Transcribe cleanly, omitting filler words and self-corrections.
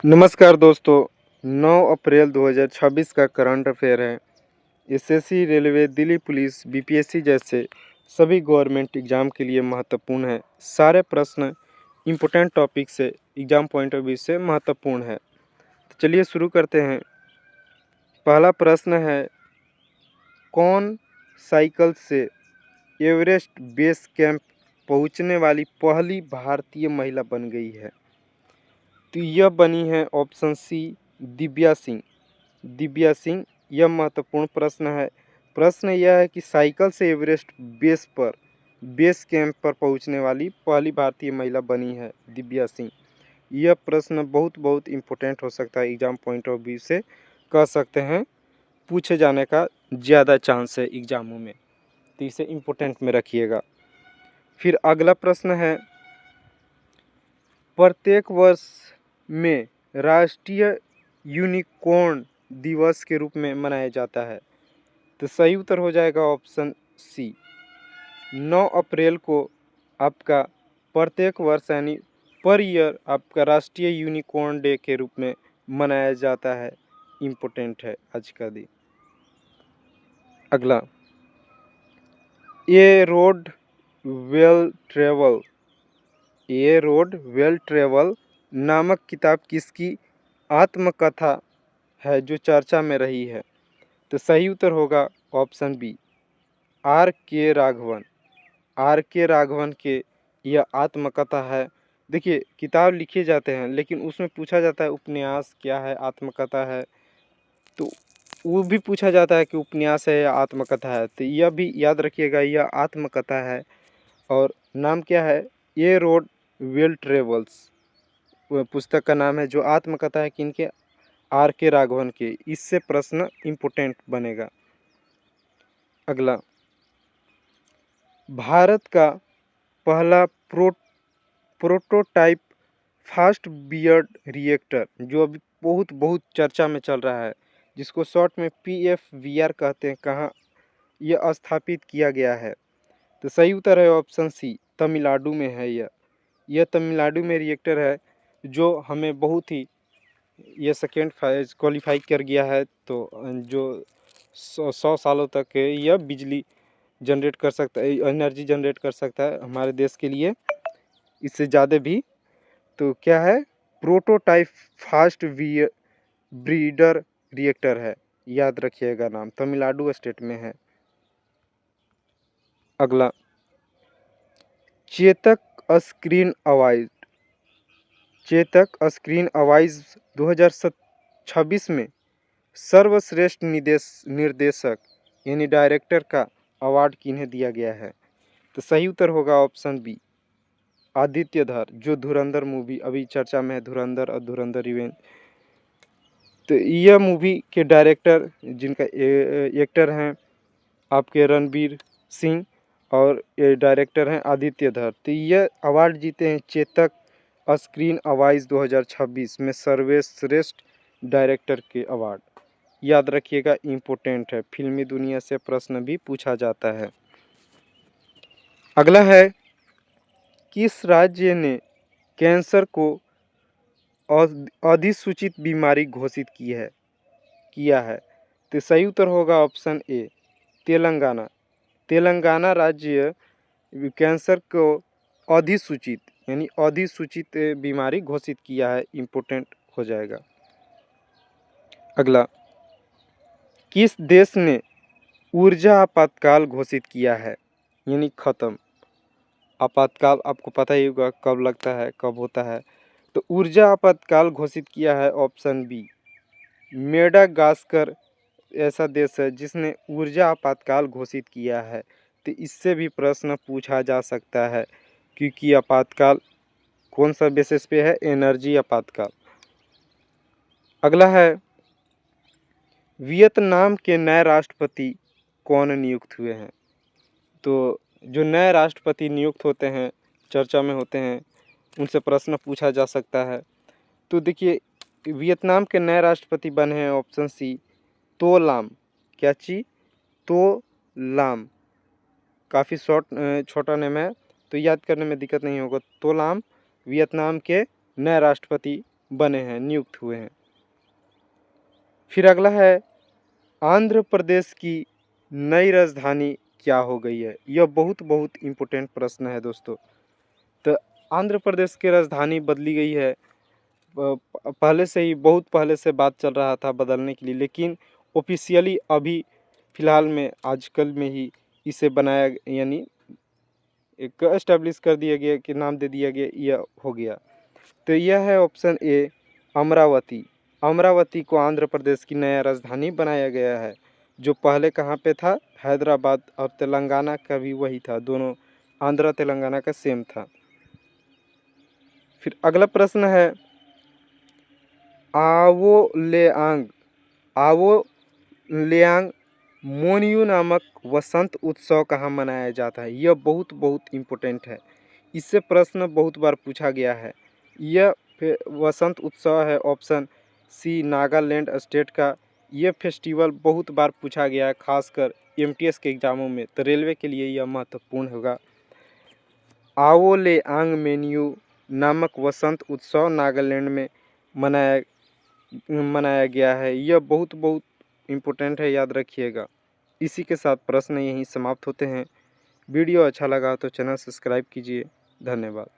नमस्कार दोस्तों। 9 अप्रैल 2026 का करंट अफेयर है। SSC, railway, Delhi police, BPSC जैसे सभी गवर्नमेंट एग्ज़ाम के लिए महत्वपूर्ण है। सारे प्रश्न इम्पोर्टेंट टॉपिक से एग्ज़ाम पॉइंट ऑफ व्यू से महत्वपूर्ण है। तो चलिए शुरू करते हैं। पहला प्रश्न है, कौन साइकिल से एवरेस्ट बेस कैंप पहुंचने वाली पहली भारतीय महिला बन गई है? तो यह बनी है ऑप्शन सी, दिव्या सिंह। दिव्या सिंह, यह महत्वपूर्ण प्रश्न है। प्रश्न यह है कि साइकिल से एवरेस्ट बेस कैंप पर पहुंचने वाली पहली भारतीय महिला बनी है दिव्या सिंह। यह प्रश्न बहुत बहुत इम्पोर्टेंट हो सकता है, एग्जाम पॉइंट ऑफ व्यू से कह सकते हैं पूछे जाने का ज़्यादा चांस है एग्जामों में, तो इसे इम्पोर्टेंट में रखिएगा। फिर अगला प्रश्न है, प्रत्येक वर्ष में राष्ट्रीय यूनिकॉर्न दिवस के रूप में मनाया जाता है? तो सही उत्तर हो जाएगा ऑप्शन सी। 9 अप्रैल को आपका प्रत्येक वर्ष यानी पर ईयर आपका राष्ट्रीय यूनिकॉर्न डे के रूप में मनाया जाता है। इम्पोर्टेंट है आज का दिन। अगला, ए रोड वेल ट्रेवल नामक किताब किसकी आत्मकथा है जो चर्चा में रही है? तो सही उत्तर होगा ऑप्शन बी, आर के राघवन के यह आत्मकथा है। देखिए, किताब लिखे जाते हैं लेकिन उसमें पूछा जाता है उपन्यास क्या है, आत्मकथा है, तो वो भी पूछा जाता है कि उपन्यास है या आत्मकथा है। तो यह भी याद रखिएगा, यह आत्मकथा है। और नाम क्या है? ये रोड वेल ट्रेवल्स पुस्तक का नाम है, जो आत्मकथा है किनके? आर के राघवन के। इससे प्रश्न इम्पोर्टेंट बनेगा। अगला, भारत का पहला प्रोटोटाइप फास्ट बियर्ड रिएक्टर, जो अभी बहुत बहुत चर्चा में चल रहा है, जिसको शॉर्ट में PFVR कहते हैं, कहाँ यह स्थापित किया गया है? तो सही उत्तर है ऑप्शन सी, तमिलनाडु में है। यह तमिलनाडु में रिएक्टर है, जो हमें बहुत ही यह सेकेंड फेज क्वालिफाई कर गया है। तो जो 100 सालों तक यह बिजली जनरेट कर सकता है, एनर्जी जनरेट कर सकता है हमारे देश के लिए, इससे ज़्यादा भी। तो क्या है? प्रोटोटाइप फास्ट ब्रीडर रिएक्टर है, याद रखिएगा नाम, तमिलनाडु स्टेट में है। अगला, चेतक स्क्रीन अवार्ड 2026 में सर्वश्रेष्ठ निर्देशक यानी डायरेक्टर का अवार्ड किन्हें दिया गया है? तो सही उत्तर होगा ऑप्शन बी, आदित्य धर, जो धुरंधर मूवी अभी चर्चा में है, धुरंधर और धुरंधर इवेंट। तो यह मूवी के डायरेक्टर जिनका एक्टर हैं आपके रणवीर सिंह, और ये डायरेक्टर हैं आदित्य धर। तो यह अवार्ड जीते हैं चेतक स्क्रीन अवार्ड 2026 में सर्वश्रेष्ठ डायरेक्टर के अवार्ड। याद रखिएगा, इम्पोर्टेंट है, फिल्मी दुनिया से प्रश्न भी पूछा जाता है। अगला है, किस राज्य ने कैंसर को अधिसूचित बीमारी घोषित किया है? तो सही उत्तर होगा ऑप्शन ए, तेलंगाना। तेलंगाना राज्य कैंसर को अधिसूचित बीमारी घोषित किया है। इम्पोर्टेंट हो जाएगा। अगला, किस देश ने ऊर्जा आपातकाल घोषित किया है यानी खत्म? आपातकाल आपको पता ही होगा कब लगता है, कब होता है। तो ऊर्जा आपातकाल घोषित किया है ऑप्शन बी, मेडागास्कर ऐसा देश है जिसने ऊर्जा आपातकाल घोषित किया है। तो इससे भी प्रश्न पूछा जा सकता है, क्योंकि आपातकाल कौन सा बेसिस पे है? एनर्जी आपातकाल। अगला है, वियतनाम के नए राष्ट्रपति कौन नियुक्त हुए हैं? तो जो नए राष्ट्रपति नियुक्त होते हैं, चर्चा में होते हैं, उनसे प्रश्न पूछा जा सकता है। तो देखिए, वियतनाम के नए राष्ट्रपति बने हैं ऑप्शन सी, तो लाम। क्या चीज? तो लाम, काफ़ी छोटा नेम है, तो याद करने में दिक्कत नहीं होगा। तो लाम वियतनाम के नए राष्ट्रपति बने हैं, नियुक्त हुए हैं। फिर अगला है, आंध्र प्रदेश की नई राजधानी क्या हो गई है? यह बहुत बहुत इम्पोर्टेंट प्रश्न है दोस्तों। तो आंध्र प्रदेश की राजधानी बदली गई है। पहले से ही, बहुत पहले से बात चल रहा था बदलने के लिए, लेकिन ऑफिशियली अभी फ़िलहाल में आजकल में ही इसे बनाया, यानी एक एस्टेब्लिश कर दिया गया कि नाम दे दिया गया, यह हो गया। तो यह है ऑप्शन ए, अमरावती। अमरावती को आंध्र प्रदेश की नया राजधानी बनाया गया है। जो पहले कहाँ पे था? हैदराबाद। और तेलंगाना का भी वही था, दोनों आंध्र तेलंगाना का सेम था। फिर अगला प्रश्न है, आवोलेयांग आवोलेयांग मोनियू नामक वसंत उत्सव कहाँ मनाया जाता है? यह बहुत बहुत इम्पोर्टेंट है। इससे प्रश्न बहुत बार पूछा गया है। यह वसंत उत्सव है ऑप्शन सी, नागालैंड स्टेट का। यह फेस्टिवल बहुत बार पूछा गया है, खासकर एमटीएस के एग्ज़ामों में, तो रेलवे के लिए यह महत्वपूर्ण होगा। आवोलेयांग मेन्यू नामक वसंत उत्सव नागालैंड में मनाया मनाया गया है। यह बहुत बहुत इम्पोर्टेंट है, याद रखिएगा। इसी के साथ प्रश्न यहीं समाप्त होते हैं। वीडियो अच्छा लगा तो चैनल सब्सक्राइब कीजिए। धन्यवाद।